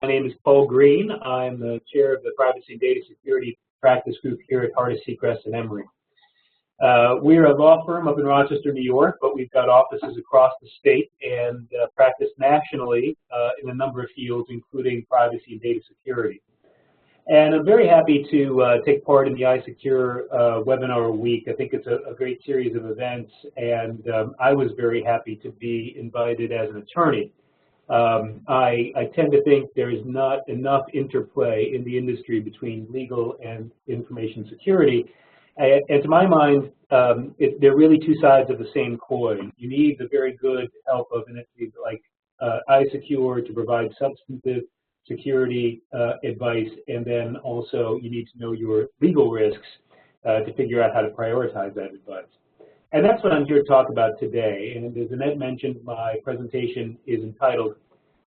My name is Paul Green. I'm the chair of the Privacy and Data Security Practice Group here at Hardis, Seacrest, and Emory. We're a law firm up in Rochester, New York, but we've got offices across the state and practice nationally in a number of fields, including privacy and data security. And I'm very happy to take part in the iSECURE webinar week. I think it's a great series of events, and I was very happy to be invited as an attorney. I tend to think there is not enough interplay in the industry between legal and information security. And to my mind, they're really two sides of the same coin. You need the very good help of an entity like iSECURE to provide substantive security advice, and then also you need to know your legal risks to figure out how to prioritize that advice. And that's what I'm here to talk about today. And as Annette mentioned, my presentation is entitled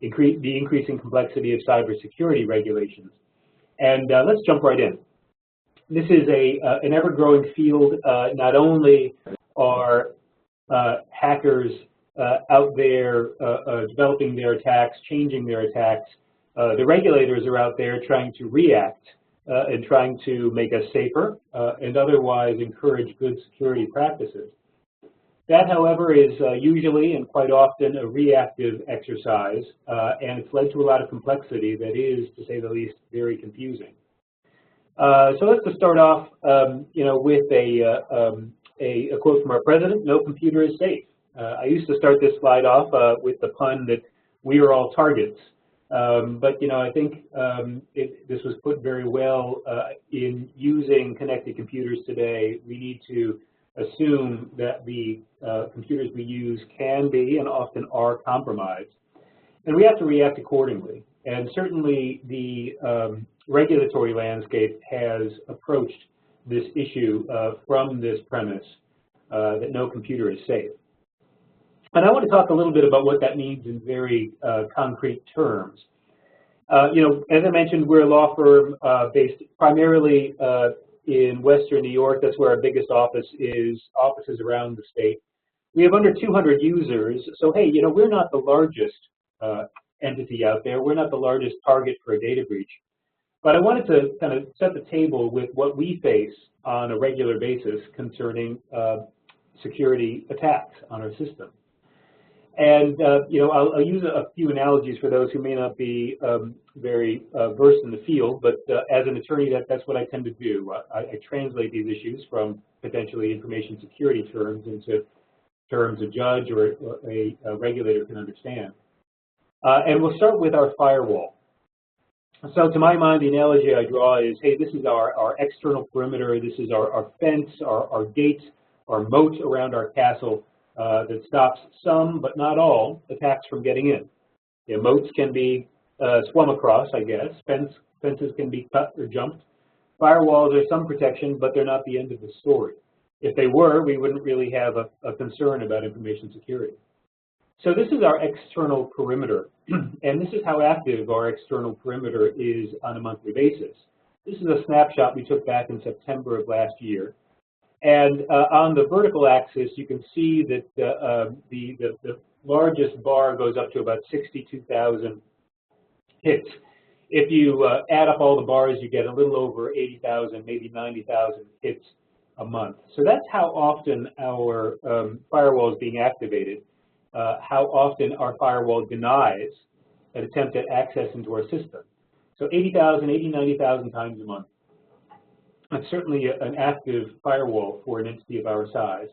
The Increasing Complexity of Cybersecurity Regulations. And let's jump right in. This is an ever-growing field. Not only are hackers out there developing their attacks, changing their attacks, the regulators are out there trying to react and trying to make us safer and otherwise encourage good security practices. That, however, is usually and quite often a reactive exercise, and it's led to a lot of complexity that is, to say the least, very confusing. So let's just start off, with a quote from our president: "No computer is safe." I used to start this slide off with the pun that we are all targets. But I think this was put very well in using connected computers today. We need to assume that the computers we use can be and often are compromised, and we have to react accordingly. And certainly the regulatory landscape has approached this issue from this premise that no computer is safe. And I want to talk a little bit about what that means in very concrete terms. As I mentioned, we're a law firm based primarily in Western New York. That's where our biggest office is, offices around the state. We have under 200 users, so hey, we're not the largest entity out there. We're not the largest target for a data breach. But I wanted to kind of set the table with what we face on a regular basis concerning security attacks on our system. And I'll use a few analogies for those who may not be very versed in the field, but as an attorney, that's what I tend to do. I translate these issues from potentially information security terms into terms a judge or a regulator can understand. And we'll start with our firewall. So to my mind, the analogy I draw is, hey, this is our external perimeter. This is our fence, our gate, our moat around our castle. That stops some, but not all, attacks from getting in. Moats can be swum across, I guess. Fences can be cut or jumped. Firewalls are some protection, but they're not the end of the story. If they were, we wouldn't really have a concern about information security. So this is our external perimeter, and this is how active our external perimeter is on a monthly basis. This is a snapshot we took back in September of last year. And on the vertical axis, you can see that the largest bar goes up to about 62,000 hits. If you add up all the bars, you get a little over 80,000, maybe 90,000 hits a month. So that's how often our firewall is being activated, how often our firewall denies an attempt at access into our system. So 80,000, 90,000 times a month. It's certainly an active firewall for an entity of our size.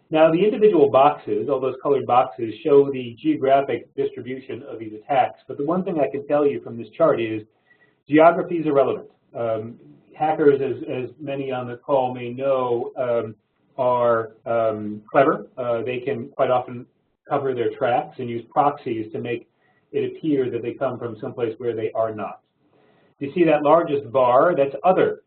Now, the individual boxes, all those colored boxes, show the geographic distribution of these attacks. But the one thing I can tell you from this chart is geography is irrelevant. Hackers, as many on the call may know, are clever. They can quite often cover their tracks and use proxies to make it appear that they come from someplace where they are not. You see that largest bar, that's other.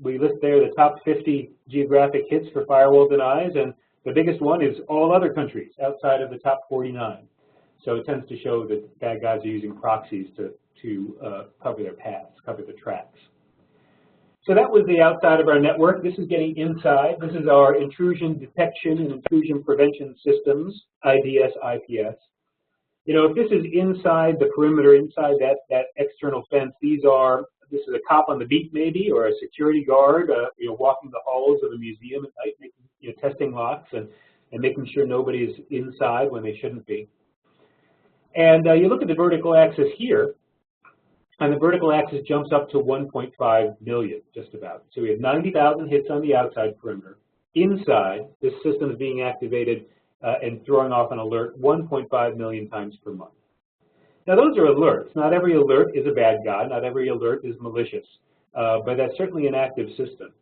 We list there the top 50 geographic hits for firewall denies, and the biggest one is all other countries outside of the top 49. So it tends to show that bad guys are using proxies to cover their paths, cover the tracks. So that was the outside of our network. This is getting inside. This is our intrusion detection and intrusion prevention systems, IDS, IPS. If this is inside the perimeter, inside that external fence. This is a cop on the beat maybe, or a security guard, walking the halls of a museum at night, testing locks and making sure nobody is inside when they shouldn't be. And you look at the vertical axis here, and the vertical axis jumps up to 1.5 million, just about. So we have 90,000 hits on the outside perimeter. Inside, this system is being activated and throwing off an alert 1.5 million times per month. Now, those are alerts. Not every alert is a bad guy. Not every alert is malicious. But that's certainly an active system.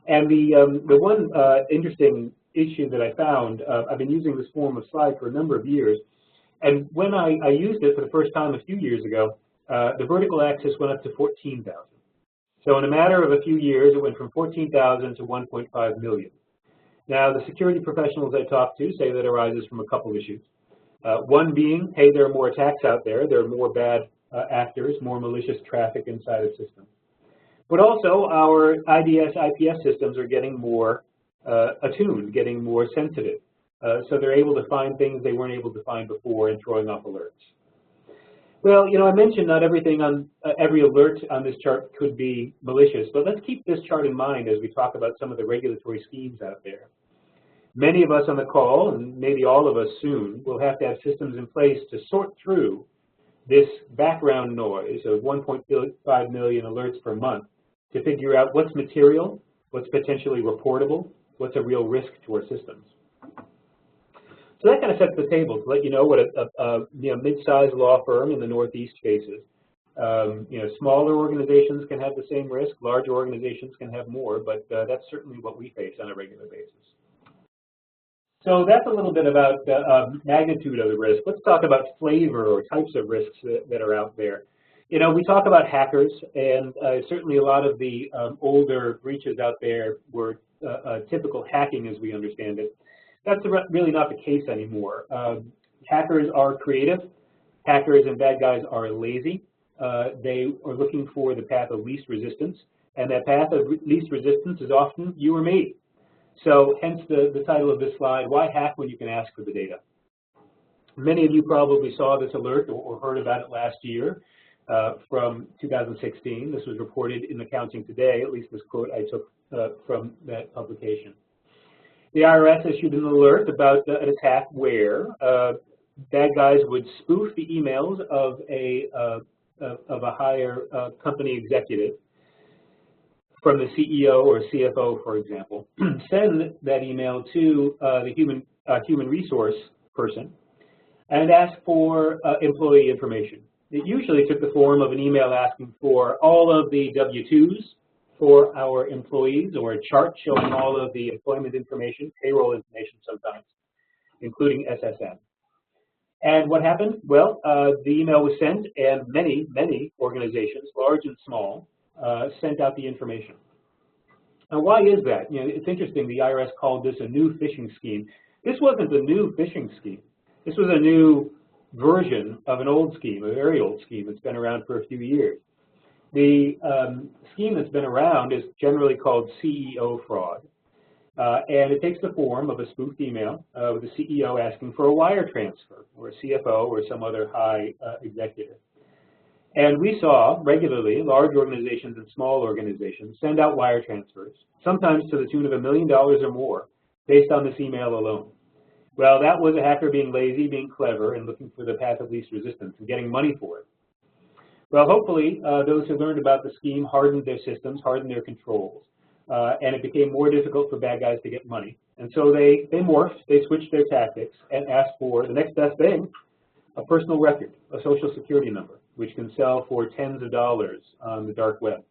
And the one interesting issue that I found, I've been using this form of slide for a number of years. And when I used it for the first time a few years ago, the vertical axis went up to 14,000. So in a matter of a few years, it went from 14,000 to 1.5 million. Now, the security professionals I talked to say that arises from a couple issues. One being, hey, there are more attacks out there. There are more bad actors, more malicious traffic inside a system. But also, our IDS, IPS systems are getting more attuned, getting more sensitive. So they're able to find things they weren't able to find before and throwing off alerts. Well, I mentioned not everything on every alert on this chart could be malicious, but let's keep this chart in mind as we talk about some of the regulatory schemes out there. Many of us on the call, and maybe all of us soon, will have to have systems in place to sort through this background noise of 1.5 million alerts per month to figure out what's material, what's potentially reportable, what's a real risk to our systems. So that kind of sets the table to let you know what a mid-sized law firm in the Northeast faces. Smaller organizations can have the same risk. Larger organizations can have more, but that's certainly what we face on a regular basis. So that's a little bit about the magnitude of the risk. Let's talk about flavor or types of risks that are out there. We talk about hackers, and certainly a lot of the older breaches out there were typical hacking as we understand it. That's really not the case anymore. Hackers are creative. Hackers and bad guys are lazy. They are looking for the path of least resistance, and that path of least resistance is often you or me. So hence the title of this slide, Why Hack When You Can Ask for the Data? Many of you probably saw this alert or heard about it last year from 2016. This was reported in Accounting Today, at least this quote I took from that publication. The IRS issued an alert about an attack where bad guys would spoof the emails of a higher company executive from the CEO or CFO, for example, send that email to the human resource person and ask for employee information. It usually took the form of an email asking for all of the W-2s for our employees, or a chart showing all of the employment information, payroll information sometimes, including SSN. And what happened? Well, the email was sent, and many, many organizations, large and small, sent out the information. Now, why is that? It's interesting. The IRS called this a new phishing scheme. This wasn't a new phishing scheme. This was a new version of an old scheme, a very old scheme that's been around for a few years. The scheme that's been around is generally called CEO fraud, and it takes the form of a spoofed email with the CEO asking for a wire transfer, or a CFO, or some other high executive. And we saw regularly large organizations and small organizations send out wire transfers, sometimes to the tune of $1 million or more, based on this email alone. Well, that was a hacker being lazy, being clever, and looking for the path of least resistance and getting money for it. Well, hopefully, those who learned about the scheme hardened their systems, hardened their controls, and it became more difficult for bad guys to get money. And so they morphed, they switched their tactics, and asked for the next best thing, a personal record, a social security number, which can sell for tens of dollars on the dark web.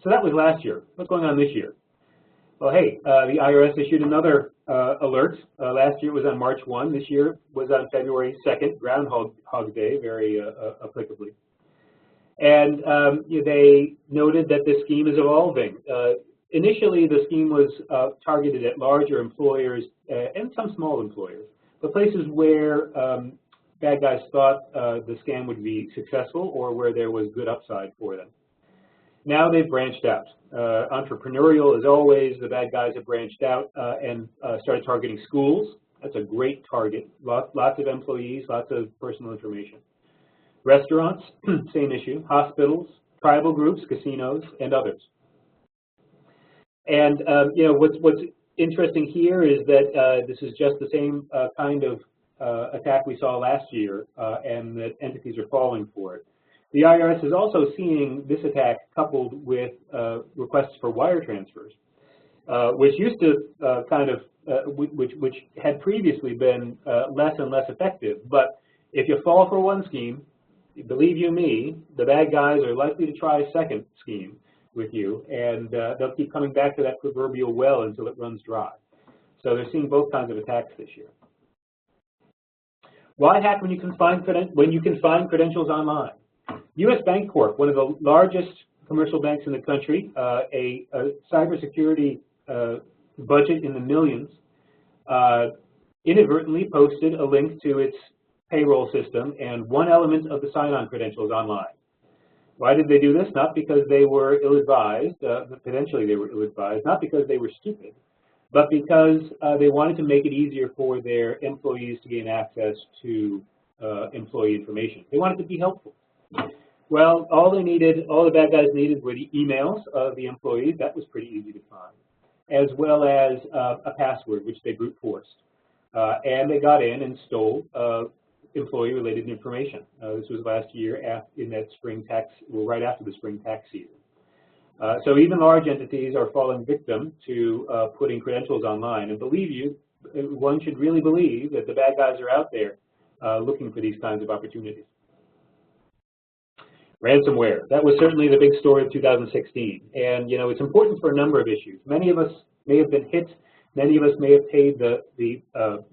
So that was last year. What's going on this year? Well, hey, the IRS issued another alert. Last year was on March 1. This year was on February 2nd, Groundhog Day, very applicably. And they noted that this scheme is evolving. Initially, the scheme was targeted at larger employers and some small employers, but places where bad guys thought the scam would be successful or where there was good upside for them. Now they've branched out. Entrepreneurial, as always, the bad guys have branched out and started targeting schools. That's a great target. Lots of employees, lots of personal information. Restaurants, same issue. Hospitals, tribal groups, casinos, and others. And you know, what's interesting here is that this is just the same kind of attack we saw last year, and that entities are falling for it. The IRS is also seeing this attack coupled with requests for wire transfers, which used to which had previously been less and less effective. But if you fall for one scheme, believe you me, the bad guys are likely to try a second scheme with you, and they'll keep coming back to that proverbial well until it runs dry. So they're seeing both kinds of attacks this year. Why hack when you can find credentials online? U.S. Bancorp, one of the largest commercial banks in the country, a cybersecurity budget in the millions, inadvertently posted a link to its payroll system and one element of the sign-on credentials online. Why did they do this? Not because they were ill-advised, potentially they were ill-advised, not because they were stupid, but because they wanted to make it easier for their employees to gain access to employee information. They wanted to be helpful. Well, all the bad guys needed were the emails of the employees. That was pretty easy to find, as well as a password, which they brute forced. And they got in and stole employee-related information. This was last year in that spring tax, well, right after the spring tax season. So even large entities are falling victim to putting credentials online. And believe you, one should really believe that the bad guys are out there looking for these kinds of opportunities. Ransomware, that was certainly the big story of 2016. And you know, it's important for a number of issues. Many of us may have been hit. Many of us may have paid the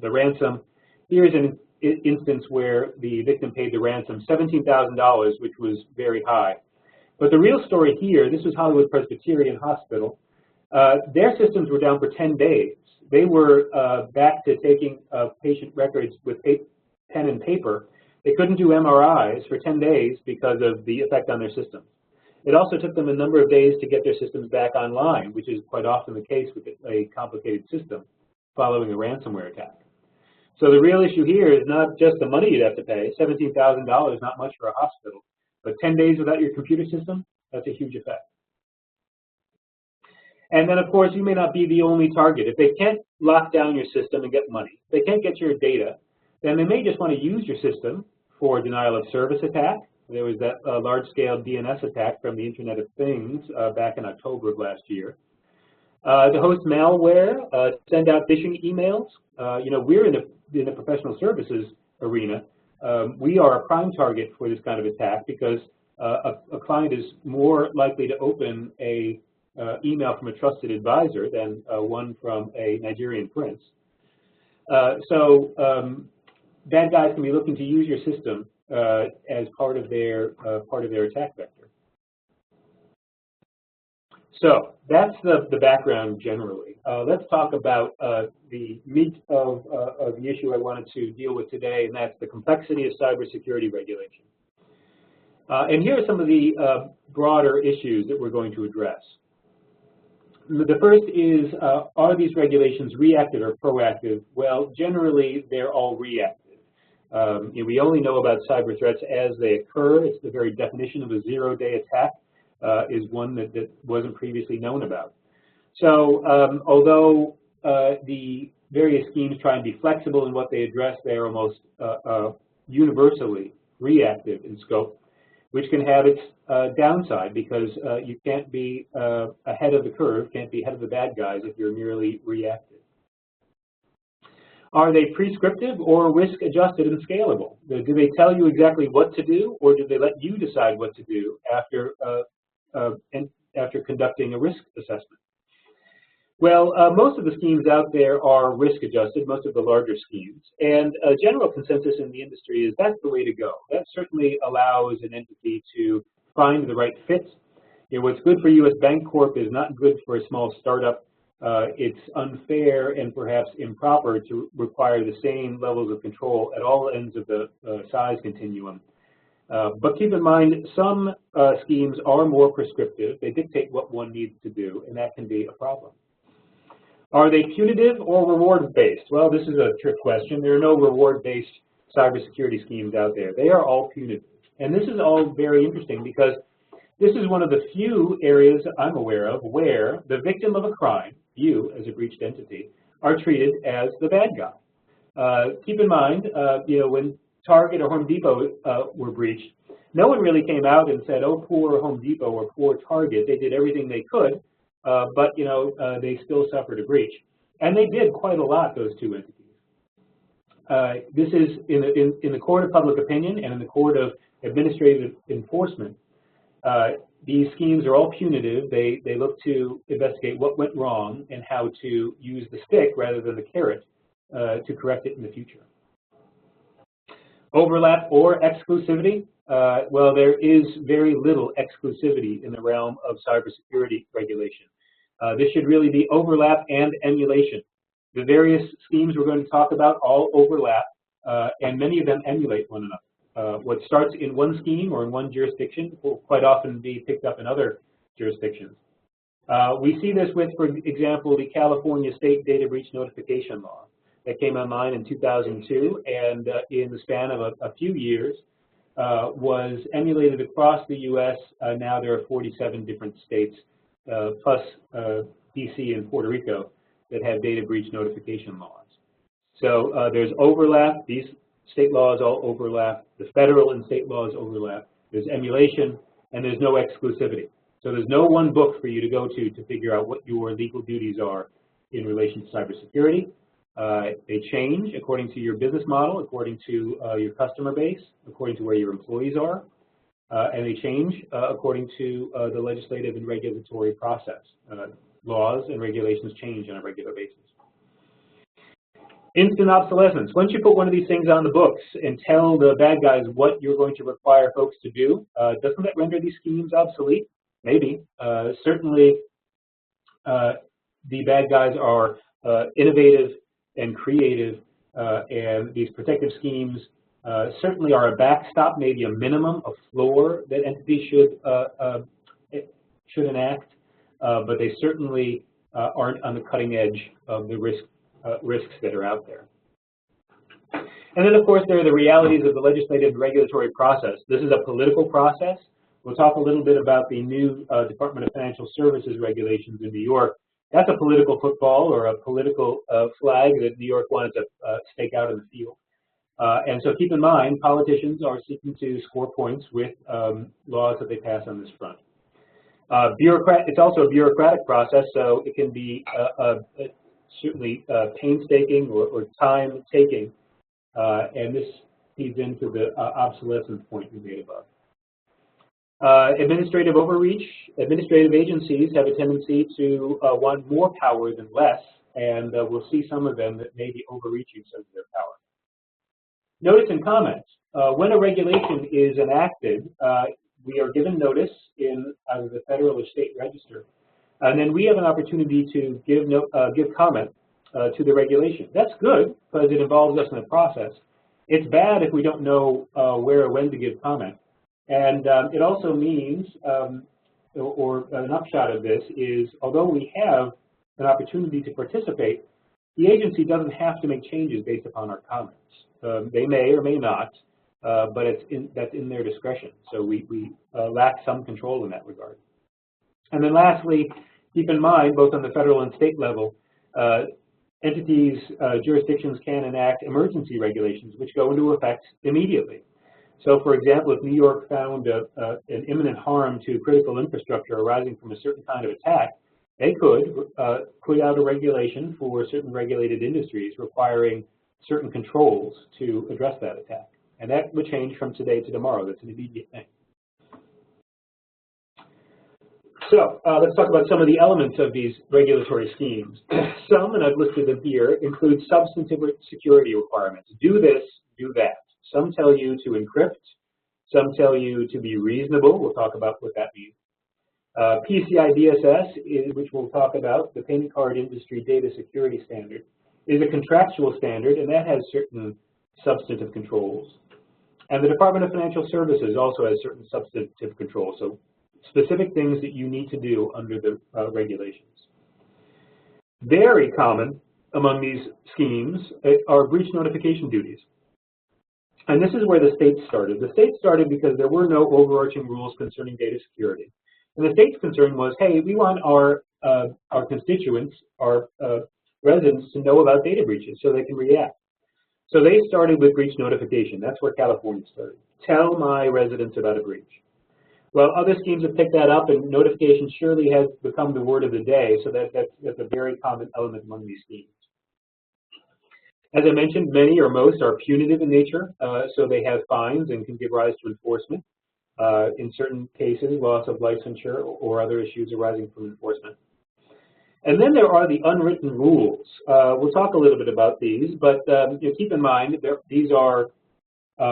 ransom. Here's an instance where the victim paid the ransom, $17,000, which was very high. But the real story here, this was Hollywood Presbyterian Hospital. Their systems were down for 10 days. They were back to taking patient records with pen and paper. They couldn't do MRIs for 10 days because of the effect on their systems. It also took them a number of days to get their systems back online, which is quite often the case with a complicated system following a ransomware attack. So the real issue here is not just the money you'd have to pay. $17,000, not much for a hospital. But 10 days without your computer system, that's a huge effect. And then, of course, you may not be the only target. If they can't lock down your system and get money, if they can't get your data, then they may just want to use your system for denial of service attack. There was that large-scale DNS attack from the Internet of Things back in October of last year. To host malware, send out phishing emails. You know, we're in the professional services arena. We are a prime target for this kind of attack because a client is more likely to open a email from a trusted advisor than one from a Nigerian prince. Bad guys can be looking to use your system as part of their attack vector. So that's the background generally. Let's talk about the meat of the issue I wanted to deal with today, and that's the complexity of cybersecurity regulation. And here are some of the broader issues that we're going to address. The first is, are these regulations reactive or proactive? Well, generally, they're all reactive. We only know about cyber threats as they occur. It's the very definition of a zero-day attack is one that wasn't previously known about. So although the various schemes try and be flexible in what they address, they are almost universally reactive in scope, which can have its downside because you can't be ahead of the curve, can't be ahead of the bad guys if you're merely reactive. Are they prescriptive or risk-adjusted and scalable? Do they tell you exactly what to do, or do they let you decide what to do after conducting a risk assessment? Well, most of the schemes out there are risk-adjusted, most of the larger schemes, and a general consensus in the industry is that's the way to go. That certainly allows an entity to find the right fit. You know, what's good for U.S. Bancorp is not good for a small startup. It's unfair and perhaps improper to require the same levels of control at all ends of the size continuum. But keep in mind, some schemes are more prescriptive. They dictate what one needs to do, and that can be a problem. Are they punitive or reward-based? Well, this is a trick question. There are no reward-based cybersecurity schemes out there. They are all punitive. And this is all very interesting because this is one of the few areas I'm aware of where the victim of a crime, you as a breached entity, are treated as the bad guy. Keep in mind, when Target or Home Depot were breached, no one really came out and said, "Oh, poor Home Depot or poor Target." They did everything they could, but they still suffered a breach, and they did quite a lot. Those two entities. This is in the court of public opinion and in the court of administrative enforcement. These schemes are all punitive. They look to investigate what went wrong and how to use the stick rather than the carrot to correct it in the future. Overlap or exclusivity? Well, there is very little exclusivity in the realm of cybersecurity regulation. This should really be overlap and emulation. The various schemes we're going to talk about all overlap, and many of them emulate one another. What starts in one scheme or in one jurisdiction will quite often be picked up in other jurisdictions. We see this with, for example, the California State Data Breach Notification Law that came online in 2002, and in the span of a few years was emulated across the U.S. Now there are 47 different states, plus D.C. and Puerto Rico, that have data breach notification laws. So there's overlap. These state laws all overlap. The federal and state laws overlap. There's emulation, and there's no exclusivity. So there's no one book for you to go to figure out what your legal duties are in relation to cybersecurity. They change according to your business model, according to your customer base, according to where your employees are, and they change according to the legislative and regulatory process. Laws and regulations change on a regular basis. Instant obsolescence. Once you put one of these things on the books and tell the bad guys what you're going to require folks to do, doesn't that render these schemes obsolete? Maybe. Certainly, the bad guys are innovative and creative, and these protective schemes certainly are a backstop, maybe a minimum, a floor that entities should enact, but they certainly aren't on the cutting edge of the risks that are out there. And then, of course, there are the realities of the legislative and regulatory process. This is a political process. We'll talk a little bit about the new Department of Financial Services regulations in New York. That's a political football or a political flag that New York wanted to stake out in the field. And so keep in mind, politicians are seeking to score points with laws that they pass on this front. It's also a bureaucratic process, so it can be certainly painstaking or time-taking, and this feeds into the obsolescence point we made above. Administrative overreach. Administrative agencies have a tendency to want more power than less, and we'll see some of them that may be overreaching some of their power. Notice and comments. When a regulation is enacted, we are given notice in either the federal or state register, and then we have an opportunity to give comment to the regulation. That's good because it involves us in the process. It's bad if we don't know where or when to give comment. And it also means, or an upshot of this is, although we have an opportunity to participate, the agency doesn't have to make changes based upon our comments. They may or may not, but that's in their discretion. So we lack some control in that regard. And then lastly, keep in mind, both on the federal and state level, entities, jurisdictions can enact emergency regulations, which go into effect immediately. So, for example, if New York found an imminent harm to critical infrastructure arising from a certain kind of attack, they could put out a regulation for certain regulated industries requiring certain controls to address that attack. And that would change from today to tomorrow. That's an immediate thing. So let's talk about some of the elements of these regulatory schemes. Some, and I've listed them here, include substantive security requirements. Do this, do that. Some tell you to encrypt. Some tell you to be reasonable. We'll talk about what that means. PCI DSS, which we'll talk about, the Payment Card Industry Data Security Standard, is a contractual standard, and that has certain substantive controls. And the Department of Financial Services also has certain substantive controls, so specific things that you need to do under the regulations. Very common among these schemes are breach notification duties. And this is where the states started. The states started because there were no overarching rules concerning data security. And the state's concern was, hey, we want our constituents, our residents to know about data breaches so they can react. So they started with breach notification. That's where California started. Tell my residents about a breach. Well, other schemes have picked that up, and notification surely has become the word of the day, so that's a very common element among these schemes. As I mentioned, many or most are punitive in nature, so they have fines and can give rise to enforcement. In certain cases, loss of licensure or other issues arising from enforcement. And then there are the unwritten rules. We'll talk a little bit about these, but keep in mind these are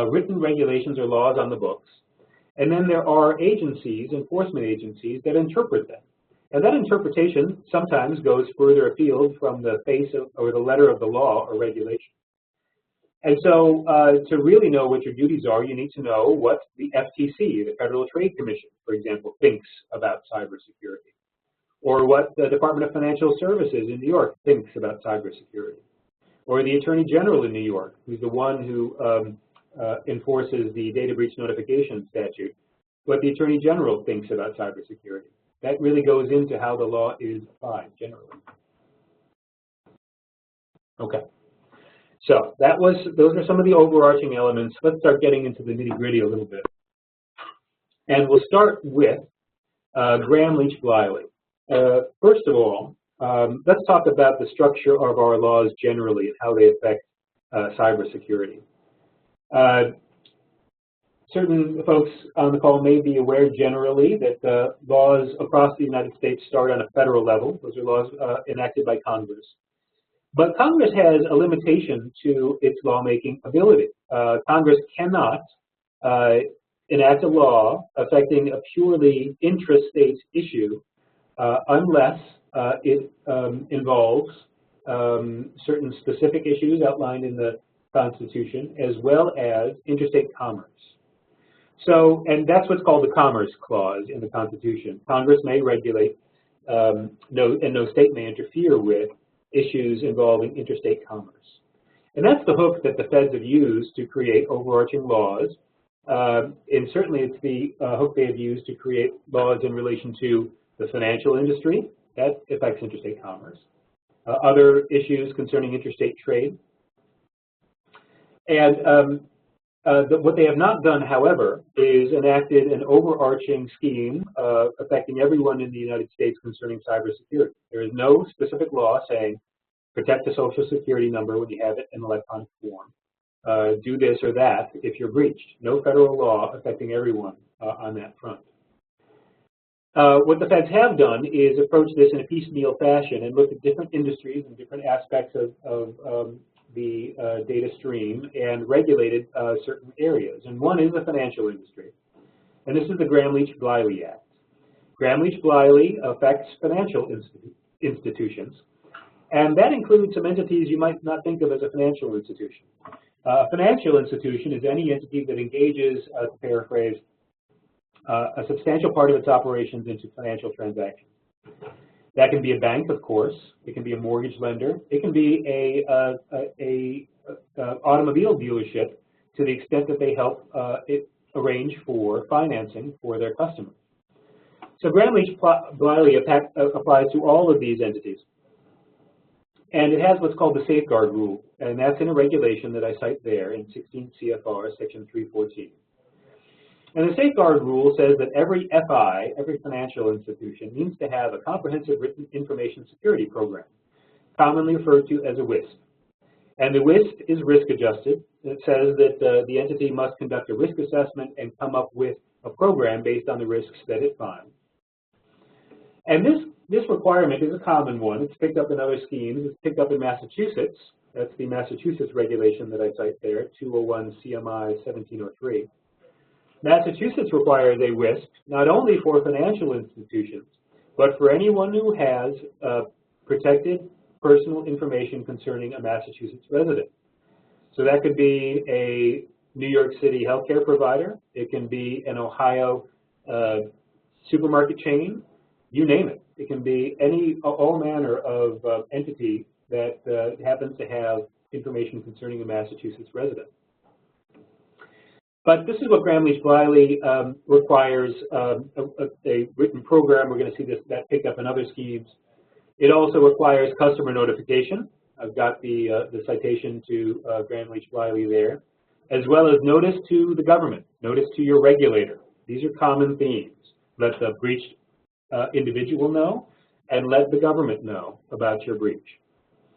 written regulations or laws on the books. And then there are agencies, enforcement agencies, that interpret them. And that interpretation sometimes goes further afield from the face of, or the letter of the law or regulation. And so to really know what your duties are, you need to know what the FTC, the Federal Trade Commission, for example, thinks about cybersecurity, or what the Department of Financial Services in New York thinks about cybersecurity, or the Attorney General in New York, who's the one who enforces the data breach notification statute, what the Attorney General thinks about cybersecurity. That really goes into how the law is applied generally. Okay. So those are some of the overarching elements. Let's start getting into the nitty-gritty a little bit. And we'll start with GrammL Bliley. First of all, let's talk about the structure of our laws generally and how they affect cybersecurity. Certain folks on the call may be aware generally that laws across the United States start on a federal level. Those are laws enacted by Congress. But Congress has a limitation to its lawmaking ability. Congress cannot enact a law affecting a purely intrastate issue unless it involves certain specific issues outlined in the Constitution, as well as interstate commerce. So, and that's what's called the Commerce Clause in the Constitution. Congress may regulate, and no state may interfere with issues involving interstate commerce. And that's the hook that the feds have used to create overarching laws. And certainly it's the hook they have used to create laws in relation to the financial industry. That affects interstate commerce. Other issues concerning interstate trade. And what they have not done, however, is enacted an overarching scheme affecting everyone in the United States concerning cybersecurity. There is no specific law saying protect the Social Security number when you have it in electronic form. Do this or that if you're breached. No federal law affecting everyone on that front. What the feds have done is approach this in a piecemeal fashion and look at different industries and different aspects of the data stream and regulated certain areas. And one is the financial industry. And this is the GrammL Bliley Act. GrammL Bliley affects financial institutions. And that includes some entities you might not think of as a financial institution. A financial institution is any entity that engages, to paraphrase, a substantial part of its operations into financial transactions. That can be a bank, of course. It can be a mortgage lender. It can be a automobile dealership to the extent that they help arrange for financing for their customers. So GrammL Bliley applies to all of these entities. And it has what's called the safeguard rule. And that's in a regulation that I cite there in 16 CFR section 314. And the safeguard rule says that every FI, every financial institution, needs to have a comprehensive written information security program, commonly referred to as a WISP. And the WISP is risk adjusted. It says that the entity must conduct a risk assessment and come up with a program based on the risks that it finds. And this requirement is a common one. It's picked up in other schemes. It's picked up in Massachusetts. That's the Massachusetts regulation that I cite there, 201 CMI 1703. Massachusetts requires a WISP not only for financial institutions, but for anyone who has protected personal information concerning a Massachusetts resident. So that could be a New York City healthcare provider. It can be an Ohio supermarket chain. You name it. It can be all manner of entity that happens to have information concerning a Massachusetts resident. But this is what GrammL Bliley requires, a written program. We're going to see that pick up in other schemes. It also requires customer notification. I've got the citation to GrammL Bliley there, as well as notice to the government, notice to your regulator. These are common themes. Let the breached individual know, and let the government know about your breach.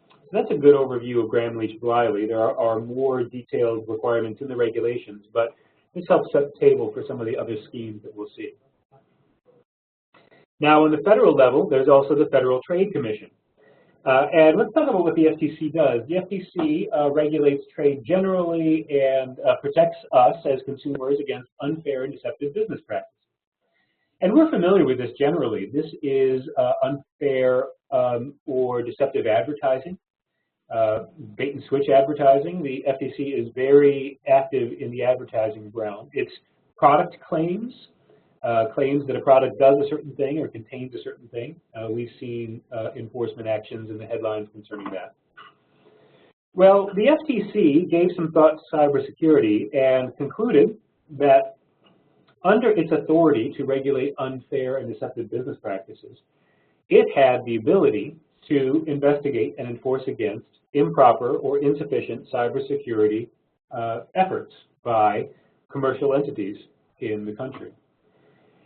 So that's a good overview of GrammL Bliley. There are more detailed requirements in the regulations, but this helps set the table for some of the other schemes that we'll see. Now, on the federal level, there's also the Federal Trade Commission. And let's talk about what the FTC does. The FTC regulates trade generally and protects us as consumers against unfair and deceptive business practices. And we're familiar with this generally. This is unfair or deceptive advertising, bait and switch advertising. The FTC is very active in the advertising realm. It's product claims. Claims that a product does a certain thing or contains a certain thing. We've seen enforcement actions in the headlines concerning that. Well, the FTC gave some thought to cybersecurity and concluded that under its authority to regulate unfair and deceptive business practices, it had the ability to investigate and enforce against improper or insufficient cybersecurity efforts by commercial entities in the country.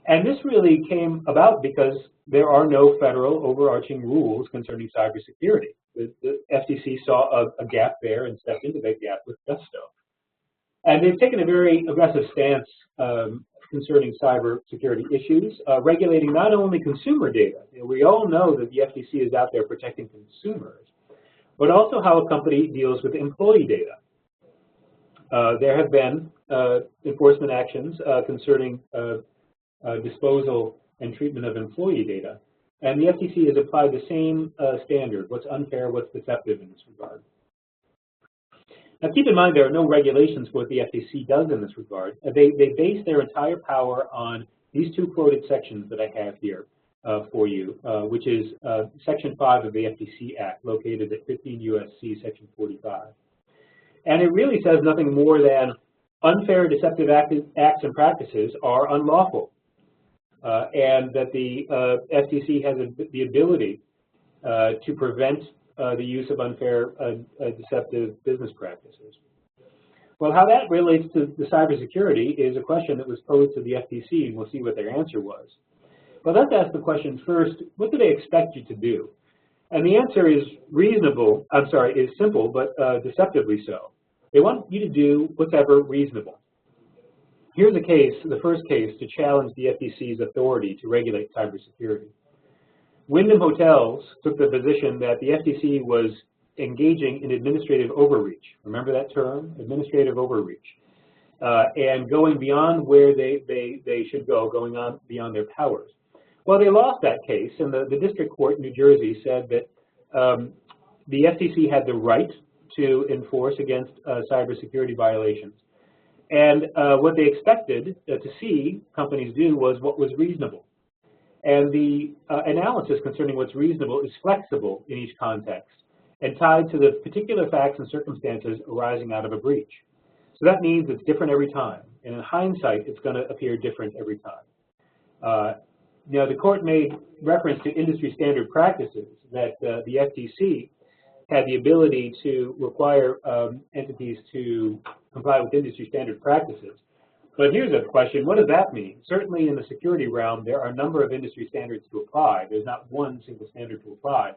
And this really came about because there are no federal overarching rules concerning cybersecurity. The FTC saw a gap there and stepped into that gap with gusto. And they've taken a very aggressive stance concerning cybersecurity issues, regulating not only consumer data. You know, we all know that the FTC is out there protecting consumers, but also how a company deals with employee data. There have been enforcement actions concerning disposal and treatment of employee data. And the FTC has applied the same standard, what's unfair, what's deceptive in this regard. Now keep in mind there are no regulations for what the FTC does in this regard. They base their entire power on these two quoted sections that I have here for you, which is Section 5 of the FTC Act, located at 15 U.S.C. Section 45. And it really says nothing more than unfair, deceptive acts and practices are unlawful. And that the FTC has the ability to prevent the use of unfair, deceptive business practices. Well, how that relates to the cybersecurity is a question that was posed to the FTC, and we'll see what their answer was. But let's ask the question first, what do they expect you to do? And the answer is is simple, but deceptively so. They want you to do whatever reasonable. Here's a case, the first case, to challenge the FTC's authority to regulate cybersecurity. Wyndham Hotels took the position that the FTC was engaging in administrative overreach. Remember that term, administrative overreach, and going beyond where they should go, going on beyond their powers. Well, they lost that case, and the district court in New Jersey said that the FTC had the right to enforce against cybersecurity violations. And what they expected to see companies do was what was reasonable. And the analysis concerning what's reasonable is flexible in each context and tied to the particular facts and circumstances arising out of a breach. So that means it's different every time. And in hindsight, it's going to appear different every time. Now, the court made reference to industry standard practices that the FTC had the ability to require entities to comply with industry standard practices. But here's a question, what does that mean? Certainly in the security realm, there are a number of industry standards to apply. There's not one single standard to apply.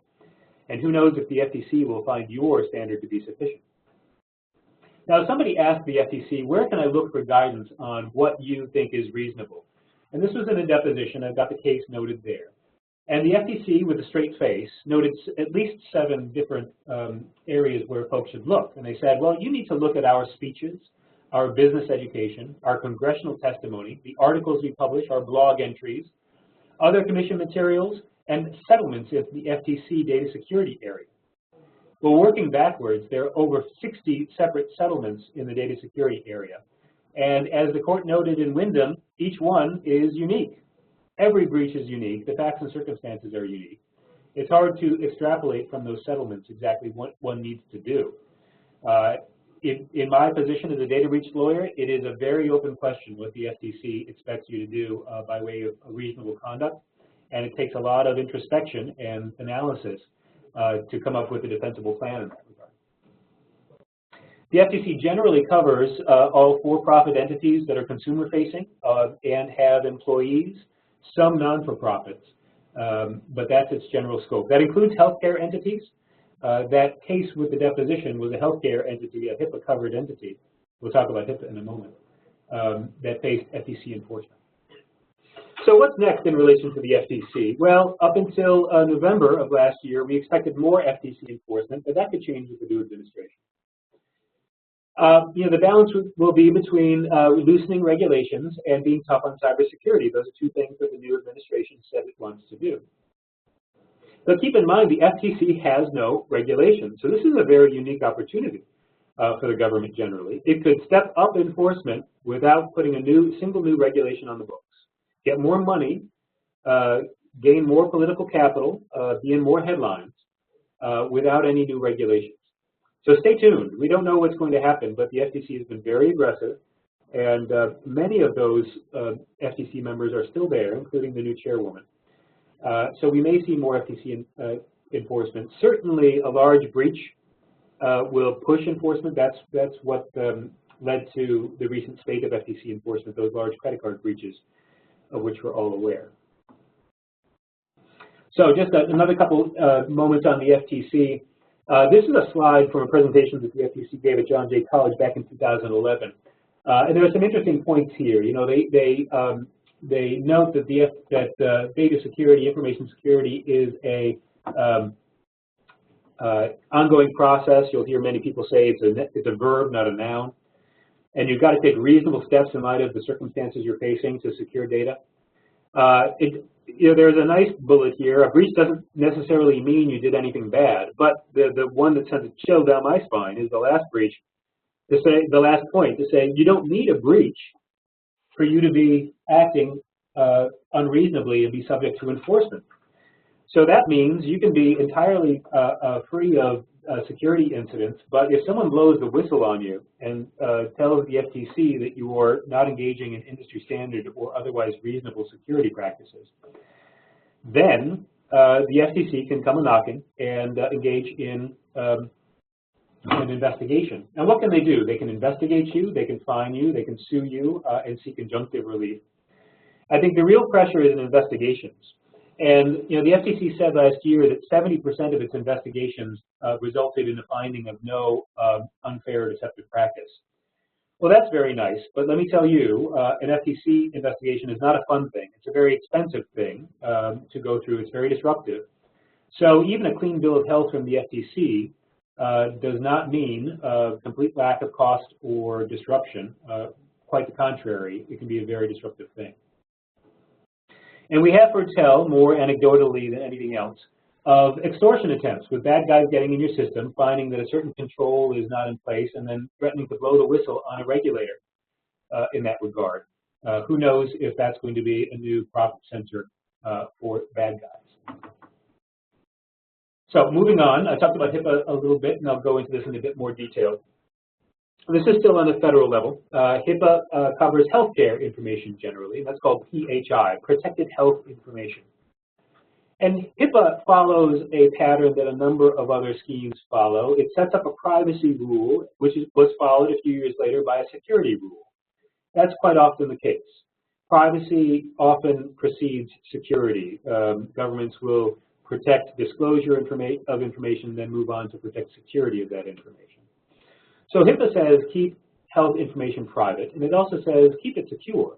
And who knows if the FTC will find your standard to be sufficient. Now, somebody asked the FTC, where can I look for guidance on what you think is reasonable? And this was in a deposition. I've got the case noted there. And the FTC, with a straight face, noted at least 7 different areas where folks should look. And they said, well, you need to look at our speeches, our business education, our congressional testimony, the articles we publish, our blog entries, other commission materials, and settlements in the FTC data security area. Well, working backwards, there are over 60 separate settlements in the data security area. And as the court noted in Wyndham, each one is unique. Every breach is unique. The facts and circumstances are unique. It's hard to extrapolate from those settlements exactly what one needs to do. in my position as a data breach lawyer, it is a very open question what the FTC expects you to do by way of reasonable conduct, and it takes a lot of introspection and analysis to come up with a defensible plan in that regard. The FTC generally covers all for-profit entities that are consumer-facing and have employees, some non-for-profits, but that's its general scope. That includes healthcare entities. That case with the deposition was a healthcare entity, a HIPAA-covered entity. We'll talk about HIPAA in a moment, that faced FTC enforcement. So what's next in relation to the FTC? Well, up until November of last year, we expected more FTC enforcement, but that could change with the new administration. The balance will be between loosening regulations and being tough on cybersecurity. Those are two things that the new administration said it wants to do. But keep in mind, the FTC has no regulation. So this is a very unique opportunity for the government generally. It could step up enforcement without putting a single new regulation on the books, get more money, gain more political capital, be in more headlines without any new regulations. So stay tuned. We don't know what's going to happen, but the FTC has been very aggressive, and many of those FTC members are still there, including the new chairwoman. So we may see more FTC enforcement. Certainly, a large breach will push enforcement. That's what led to the recent spate of FTC enforcement, those large credit card breaches, of which we're all aware. So just another couple moments on the FTC. This is a slide from a presentation that the FTC gave at John Jay College back in 2011. And there are some interesting points here. You know, they note that data security, information security is a ongoing process. You'll hear many people say it's a verb, not a noun. And you've got to take reasonable steps in light of the circumstances you're facing to secure data. There's a nice bullet here. A breach doesn't necessarily mean you did anything bad, but the one that sends a chill down my spine is the last breach. The last point to say you don't need a breach for you to be acting unreasonably and be subject to enforcement. So that means you can be entirely free of security incidents, but if someone blows the whistle on you and tells the FTC that you are not engaging in industry standard or otherwise reasonable security practices, then the FTC can come a-knocking and engage in an investigation. And what can they do? They can investigate you, they can fine you, they can sue you, and seek injunctive relief. I think the real pressure is in investigations. And the FTC said last year that 70% of its investigations resulted in the finding of no unfair or deceptive practice. Well, that's very nice, but let me tell you, an FTC investigation is not a fun thing. It's a very expensive thing to go through. It's very disruptive. So even a clean bill of health from the FTC does not mean a complete lack of cost or disruption. Quite the contrary, it can be a very disruptive thing. And we have heard tell, more anecdotally than anything else, of extortion attempts with bad guys getting in your system, finding that a certain control is not in place, and then threatening to blow the whistle on a regulator in that regard. Who knows if that's going to be a new profit center for bad guys. So moving on, I talked about HIPAA a little bit, and I'll go into this in a bit more detail. This is still on the federal level. HIPAA covers healthcare information generally, and that's called PHI, Protected Health Information. And HIPAA follows a pattern that a number of other schemes follow. It sets up a privacy rule, which was followed a few years later by a security rule. That's quite often the case. Privacy often precedes security. Governments will protect disclosure of information, then move on to protect security of that information. So HIPAA says keep health information private, and it also says keep it secure.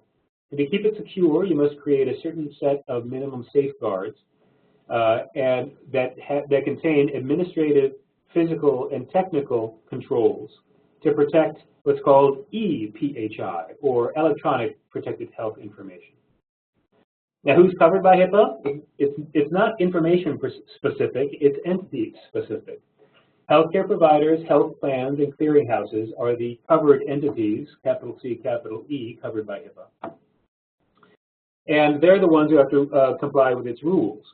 And to keep it secure, you must create a certain set of minimum safeguards and that contain administrative, physical, and technical controls to protect what's called ePHI, or Electronic Protected Health Information. Now, who's covered by HIPAA? It's not information specific, it's entity specific. Healthcare providers, health plans, and clearinghouses are the covered entities, capital C, capital E, covered by HIPAA. And they're the ones who have to comply with its rules.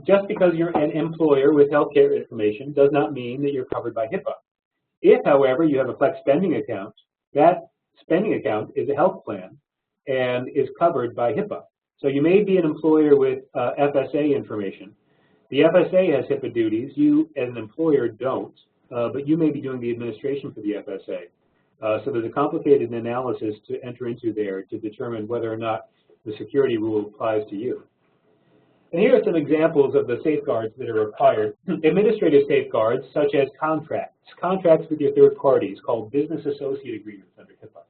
Just because you're an employer with healthcare information does not mean that you're covered by HIPAA. If, however, you have a flex spending account, that spending account is a health plan and is covered by HIPAA. So you may be an employer with FSA information. The FSA has HIPAA duties. You, as an employer, don't, but you may be doing the administration for the FSA. So there's a complicated analysis to enter into there to determine whether or not the security rule applies to you. And here are some examples of the safeguards that are required. Administrative safeguards, such as contracts with your third parties, called business associate agreements under HIPAA.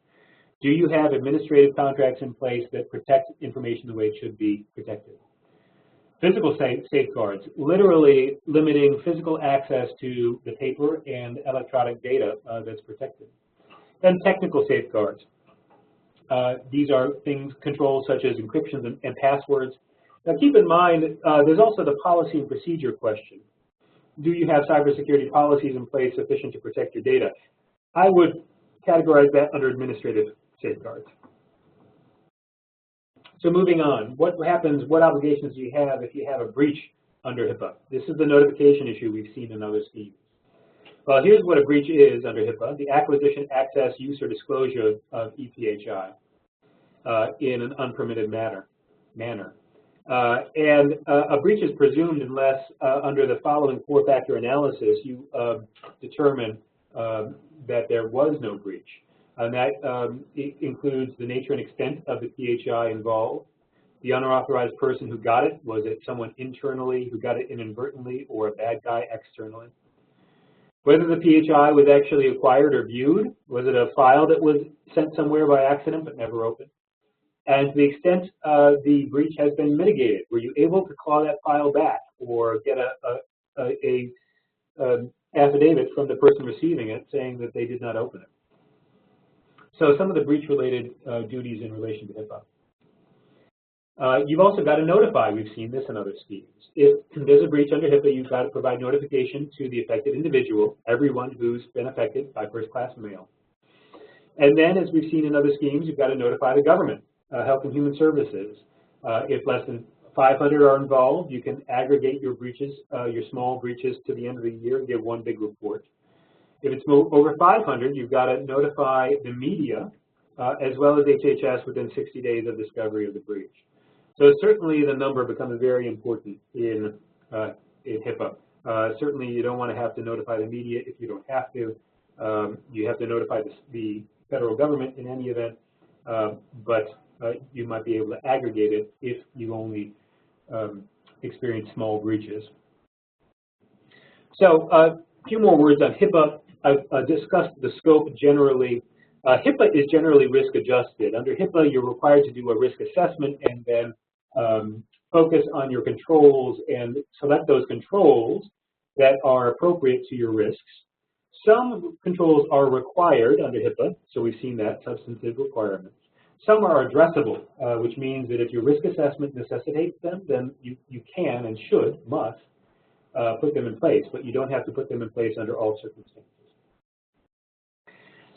Do you have administrative contracts in place that protect information the way it should be protected? Physical safeguards, literally limiting physical access to the paper and electronic data that's protected. Then technical safeguards. These are things, controls such as encryptions and passwords. Now keep in mind, there's also the policy and procedure question. Do you have cybersecurity policies in place sufficient to protect your data? I would categorize that under administrative safeguards. So moving on, what happens, what obligations do you have if you have a breach under HIPAA? This is the notification issue we've seen in other schemes. Well, here's what a breach is under HIPAA: the acquisition, access, use, or disclosure of EPHI in an unpermitted manner. A breach is presumed unless, under the following four-factor analysis, you determine that there was no breach. And that includes the nature and extent of the PHI involved, the unauthorized person who got it. Was it someone internally who got it inadvertently, or a bad guy externally? Whether the PHI was actually acquired or viewed. Was it a file that was sent somewhere by accident but never opened? And to the extent the breach has been mitigated, were you able to claw that file back or get a affidavit from the person receiving it saying that they did not open it? So some of the breach-related duties in relation to HIPAA. You've also got to notify. We've seen this in other schemes. If there's a breach under HIPAA, you've got to provide notification to the affected individual, everyone who's been affected by first-class mail. And then, as we've seen in other schemes, you've got to notify the government, Health and Human Services. If less than 500 are involved, you can aggregate your breaches, your small breaches, to the end of the year and give one big report. If it's over 500, you've got to notify the media as well as HHS within 60 days of discovery of the breach. So certainly the number becomes very important in HIPAA. Certainly you don't want to have to notify the media if you don't have to. You have to notify the federal government in any event, but you might be able to aggregate it if you only experience small breaches. So a few more words on HIPAA. I've discussed the scope generally. HIPAA is generally risk adjusted. Under HIPAA, you're required to do a risk assessment and then focus on your controls and select those controls that are appropriate to your risks. Some controls are required under HIPAA, so we've seen that, substantive requirements. Some are addressable, which means that if your risk assessment necessitates them, then you can and must put them in place, but you don't have to put them in place under all circumstances.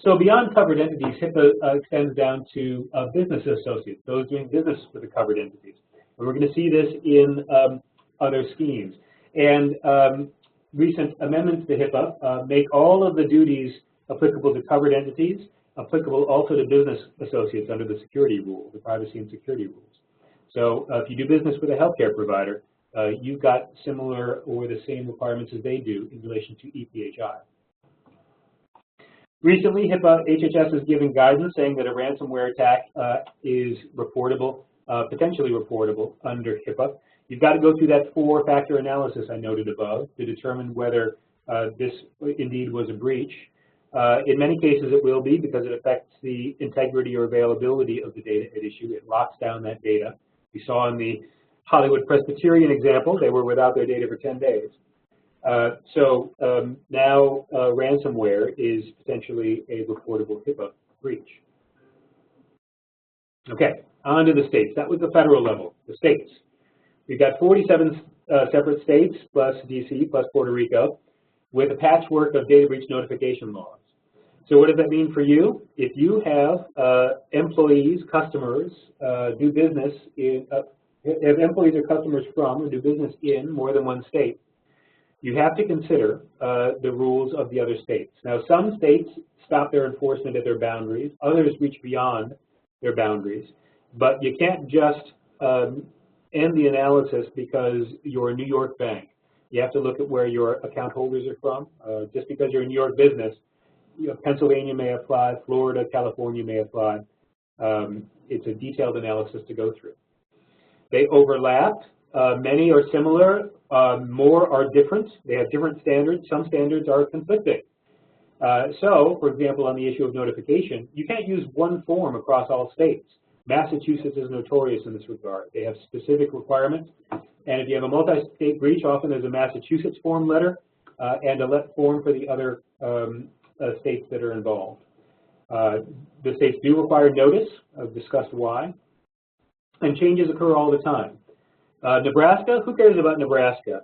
So beyond covered entities, HIPAA extends down to business associates, those doing business with the covered entities. And we're going to see this in other schemes. And recent amendments to HIPAA make all of the duties applicable to covered entities applicable also to business associates under the security rule, the privacy and security rules. So if you do business with a healthcare provider, you've got similar or the same requirements as they do in relation to EPHI. Recently, HHS is giving guidance saying that a ransomware attack is reportable, potentially reportable under HIPAA. You've got to go through that four-factor analysis I noted above to determine whether this indeed was a breach. In many cases, it will be because it affects the integrity or availability of the data at issue. It locks down that data. We saw in the Hollywood Presbyterian example, they were without their data for 10 days. Now ransomware is potentially a reportable HIPAA breach. Okay, on to the states. That was the federal level, the states. We've got 47 separate states, plus DC, plus Puerto Rico, with a patchwork of data breach notification laws. So what does that mean for you? If you have employees, customers, do business in, have employees or customers from or do business in more than one state, you have to consider the rules of the other states. Now, some states stop their enforcement at their boundaries. Others reach beyond their boundaries. But you can't just end the analysis because you're a New York bank. You have to look at where your account holders are from. Just because you're a New York business, Pennsylvania may apply, Florida, California may apply. It's a detailed analysis to go through. They overlap. Many are similar. More are different. They have different standards. Some standards are conflicting. So, for example, on the issue of notification, you can't use one form across all states. Massachusetts is notorious in this regard. They have specific requirements. And if you have a multi-state breach, often there's a Massachusetts form letter and a form for the other states that are involved. The states do require notice. I've discussed why. And changes occur all the time. Nebraska, who cares about Nebraska?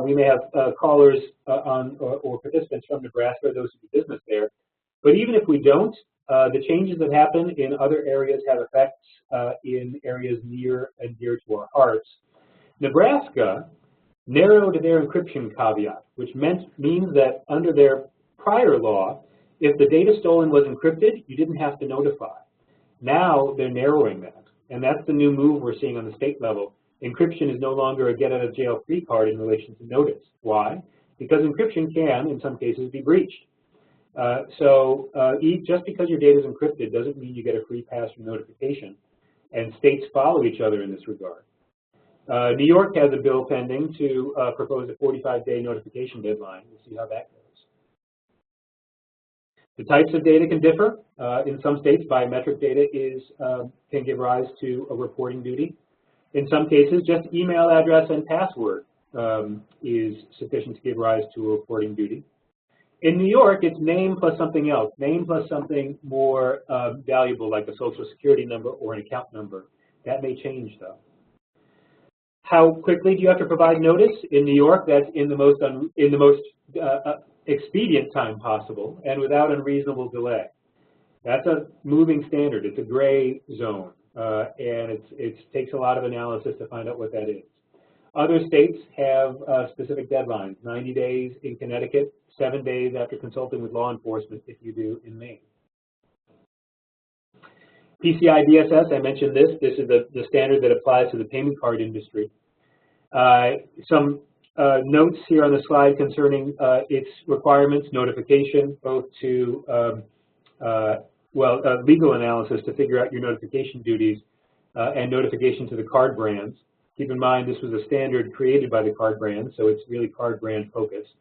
We may have callers or participants from Nebraska, those who do business there. But even if we don't, the changes that happen in other areas have effects in areas near and dear to our hearts. Nebraska narrowed their encryption caveat, which means that under their prior law, if the data stolen was encrypted, you didn't have to notify. Now they're narrowing that, and that's the new move we're seeing on the state level. Encryption is no longer a get-out-of-jail-free card in relation to notice. Why? Because encryption can, in some cases, be breached. Just because your data is encrypted doesn't mean you get a free pass from notification, and states follow each other in this regard. New York has a bill pending to propose a 45-day notification deadline. We'll see how that goes. The types of data can differ. In some states, biometric data can give rise to a reporting duty. In some cases, just email address and password is sufficient to give rise to a reporting duty. In New York, it's name plus something else, name plus something more valuable, like a social security number or an account number. That may change, though. How quickly do you have to provide notice? In New York, that's in the most expedient time possible and without unreasonable delay. That's a moving standard. It's a gray zone, and it takes a lot of analysis to find out what that is. Other states have specific deadlines, 90 days in Connecticut, 7 days after consulting with law enforcement if you do in Maine. PCI DSS, I mentioned this. This is the standard that applies to the payment card industry. Some notes here on the slide concerning its requirements, notification, both to, legal analysis to figure out your notification duties and notification to the card brands. Keep in mind this was a standard created by the card brands, so it's really card brand focused.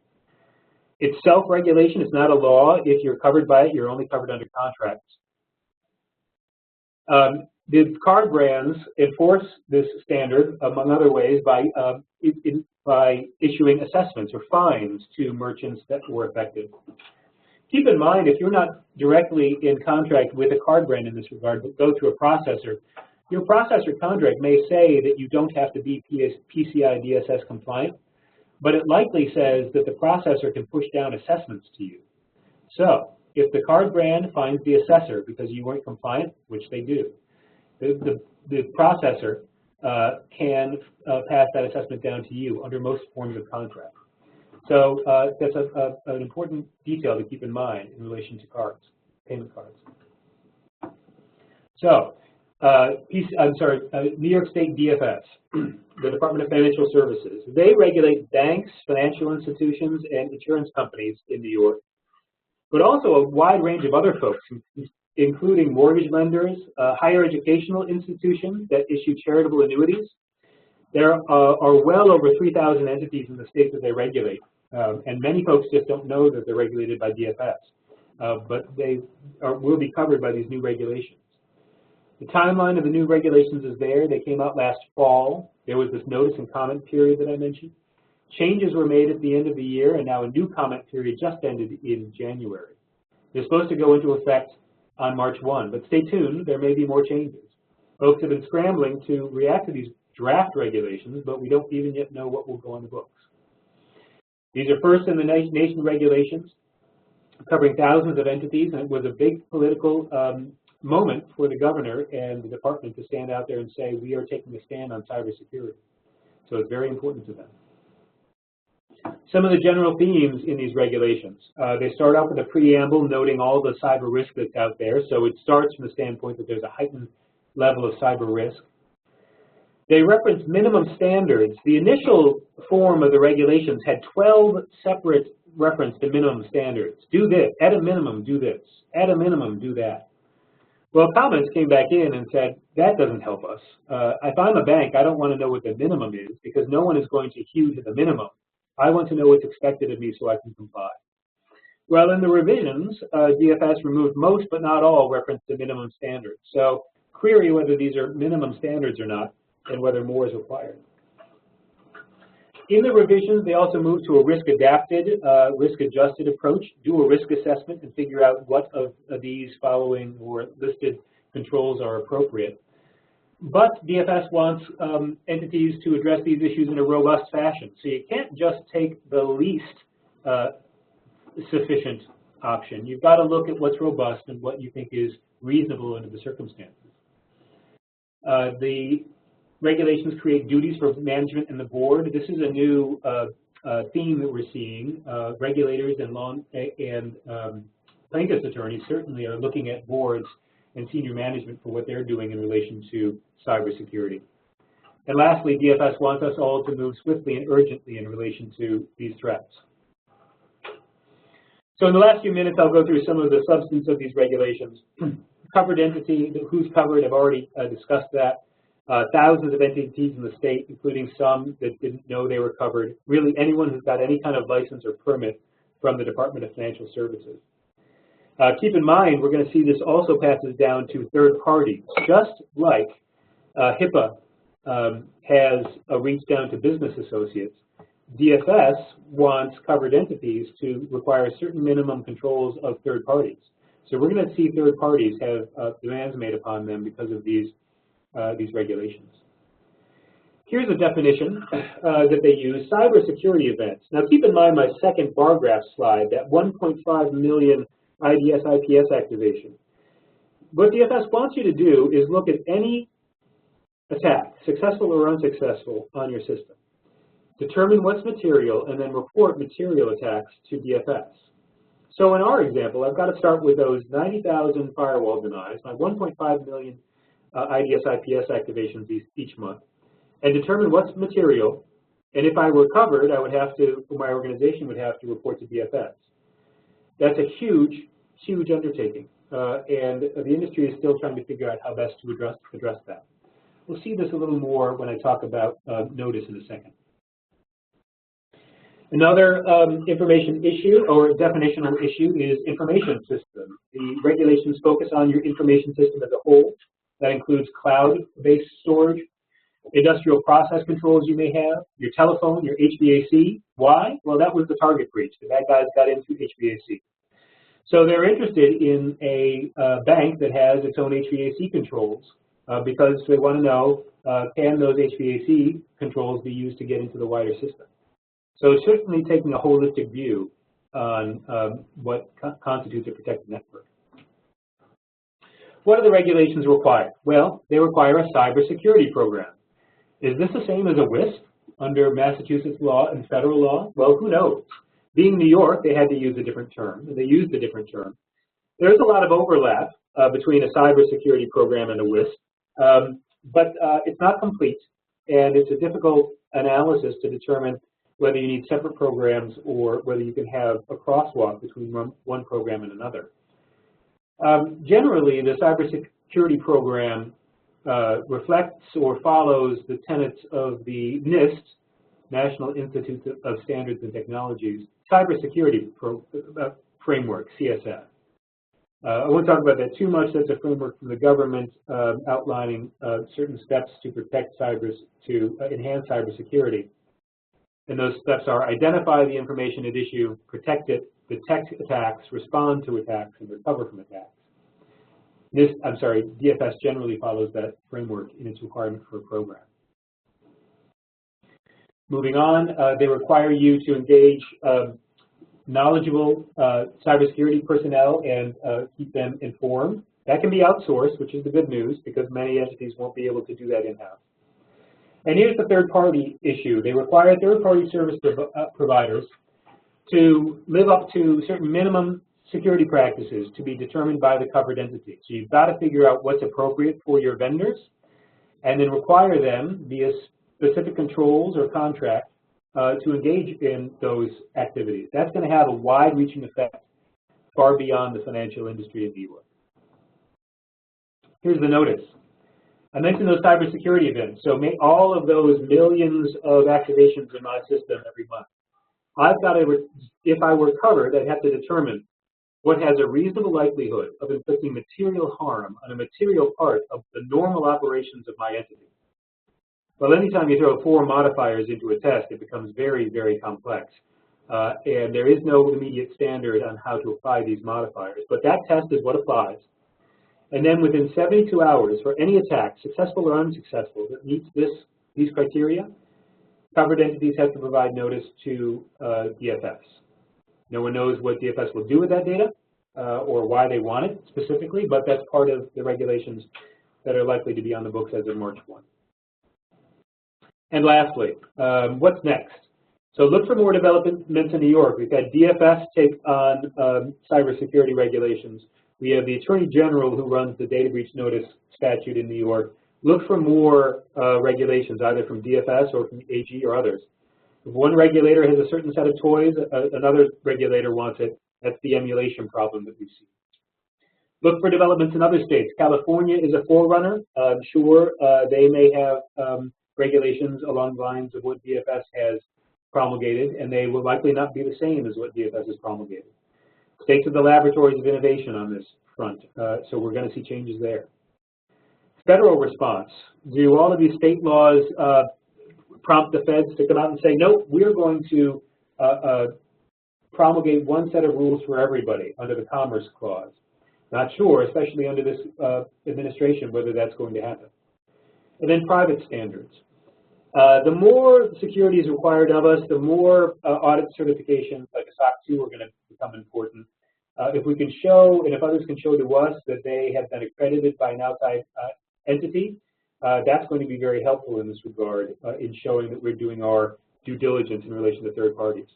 It's self-regulation. It's not a law. If you're covered by it, you're only covered under contracts. The card brands enforce this standard, among other ways, by issuing assessments or fines to merchants that were affected. Keep in mind, if you're not directly in contract with a card brand in this regard, but go through a processor, your processor contract may say that you don't have to be PCI DSS compliant, but it likely says that the processor can push down assessments to you. So, if the card brand finds the assessor because you weren't compliant, which they do, the processor can pass that assessment down to you under most forms of contract. So that's an important detail to keep in mind in relation to cards, payment cards. So, New York State DFS, the Department of Financial Services. They regulate banks, financial institutions, and insurance companies in New York, but also a wide range of other folks, including mortgage lenders, higher educational institutions that issue charitable annuities. There are well over 3,000 entities in the state that they regulate, and many folks just don't know that they're regulated by DFS, but they will be covered by these new regulations. The timeline of the new regulations is there. They came out last fall. There was this notice and comment period that I mentioned. Changes were made at the end of the year, and now a new comment period just ended in January. They're supposed to go into effect on March 1, but stay tuned. There may be more changes. Folks have been scrambling to react to these draft regulations, but we don't even yet know what will go on the books. These are first in the nation regulations, covering thousands of entities, and it was a big political moment for the governor and the department to stand out there and say, we are taking a stand on cybersecurity. So it's very important to them. Some of the general themes in these regulations. They start off with a preamble noting all the cyber risk that's out there. So it starts from the standpoint that there's a heightened level of cyber risk. They reference minimum standards. The initial form of the regulations had 12 separate reference to minimum standards. Do this, at a minimum, do this, at a minimum, do that. Well, comments came back in and said, that doesn't help us. If I'm a bank, I don't want to know what the minimum is because no one is going to hew to the minimum. I want to know what's expected of me so I can comply. Well, in the revisions, DFS removed most but not all reference to minimum standards. So query whether these are minimum standards or not and whether more is required. In the revisions, they also moved to a risk-adapted, risk-adjusted approach, do a risk assessment and figure out what of these following or listed controls are appropriate. But DFS wants entities to address these issues in a robust fashion. So you can't just take the least sufficient option. You've got to look at what's robust and what you think is reasonable under the circumstances. The regulations create duties for management and the board. This is a new theme that we're seeing. Regulators and plaintiffs' attorneys certainly are looking at boards and senior management for what they're doing in relation to cybersecurity. And lastly, DFS wants us all to move swiftly and urgently in relation to these threats. So in the last few minutes, I'll go through some of the substance of these regulations. Covered entity, who's covered, I've already discussed that. Thousands of entities in the state, including some that didn't know they were covered. Really, anyone who's got any kind of license or permit from the Department of Financial Services. Keep in mind, we're going to see this also passes down to third parties, just like HIPAA has a reach down to business associates. DFS wants covered entities to require certain minimum controls of third parties. So we're going to see third parties have demands made upon them because of these regulations. Here's a definition that they use, cybersecurity events. Now keep in mind my second bar graph slide, that 1.5 million IDS IPS activation. What DFS wants you to do is look at any attack, successful or unsuccessful, on your system. Determine what's material and then report material attacks to DFS. So in our example, I've got to start with those 90,000 firewall denies, my 1.5 million IDS IPS activations each month, and determine what's material. And if I were covered, I would have to, my organization would have to report to DFS. That's a huge, huge undertaking, and the industry is still trying to figure out how best to address that. We'll see this a little more when I talk about notice in a second. Another information issue or definitional issue is information system. The regulations focus on your information system as a whole. That includes cloud-based storage, industrial process controls you may have, your telephone, your HVAC. Why? Well, that was the target breach. The bad guys got into HVAC. So they're interested in a bank that has its own HVAC controls because they want to know, can those HVAC controls be used to get into the wider system? So it's certainly taking a holistic view on what constitutes a protected network. What do the regulations require? Well, they require a cybersecurity program. Is this the same as a WISP under Massachusetts law and federal law? Well, who knows? Being New York, they had to use a different term, and they used a different term. There's a lot of overlap between a cybersecurity program and a WISP, but it's not complete, and it's a difficult analysis to determine whether you need separate programs or whether you can have a crosswalk between one program and another. Generally, the cybersecurity program reflects or follows the tenets of the NIST, National Institute of Standards and Technologies, Cybersecurity Framework, CSF. I won't talk about that too much. That's a framework from the government outlining certain steps to protect to enhance cybersecurity. And those steps are identify the information at issue, protect it, detect attacks, respond to attacks, and recover from attacks. DFS generally follows that framework in its requirement for a program. Moving on, they require you to engage knowledgeable cybersecurity personnel and keep them informed. That can be outsourced, which is the good news, because many entities won't be able to do that in-house. And here's the third-party issue. They require third-party service providers to live up to certain minimum security practices to be determined by the covered entity. So you've got to figure out what's appropriate for your vendors and then require them via specific controls or contract to engage in those activities. That's going to have a wide-reaching effect far beyond the financial industry in New York. Here's the notice. I mentioned those cybersecurity events. So all of those millions of activations in my system every month. I've got to, if I were covered, I'd have to determine what has a reasonable likelihood of inflicting material harm on a material part of the normal operations of my entity. Well, anytime you throw 4 modifiers into a test, it becomes very, very complex. And there is no immediate standard on how to apply these modifiers. But that test is what applies. And then within 72 hours, for any attack, successful or unsuccessful, that meets these criteria, covered entities have to provide notice to DFS. No one knows what DFS will do with that data or why they want it specifically, but that's part of the regulations that are likely to be on the books as of March 1. And lastly, what's next? So look for more developments in New York. We've had DFS take on cybersecurity regulations. We have the Attorney General who runs the data breach notice statute in New York. Look for more regulations, either from DFS or from AG or others. If one regulator has a certain set of toys, another regulator wants it. That's the emulation problem that we see. Look for developments in other states. California is a forerunner. I'm sure they may have regulations along the lines of what DFS has promulgated, and they will likely not be the same as what DFS has promulgated. States are the laboratories of innovation on this front, so we're going to see changes there. Federal response. Do all of these state laws prompt the feds to come out and say, nope, we're going to promulgate one set of rules for everybody under the Commerce Clause? Not sure, especially under this administration, whether that's going to happen. And then private standards. The more security is required of us, the more audit certifications like a SOC 2 are going to become important. If we can show, and if others can show to us that they have been accredited by an outside entity, that's going to be very helpful in this regard in showing that we're doing our due diligence in relation to third parties.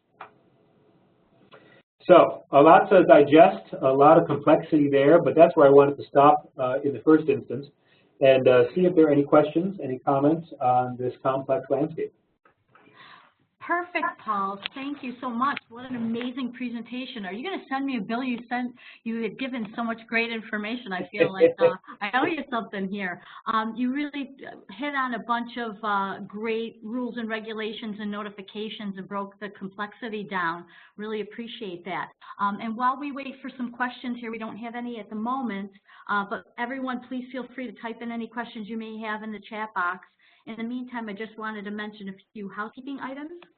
So a lot to digest, a lot of complexity there, but that's where I wanted to stop in the first instance and see if there are any questions, any comments on this complex landscape. Perfect, Paul. Thank you so much. What an amazing presentation. Are you going to send me a bill? You had given so much great information. I feel like I owe you something here. You really hit on a bunch of great rules and regulations and notifications and broke the complexity down. Really appreciate that. And while we wait for some questions here, we don't have any at the moment, but everyone please feel free to type in any questions you may have in the chat box. In the meantime, I just wanted to mention a few housekeeping items.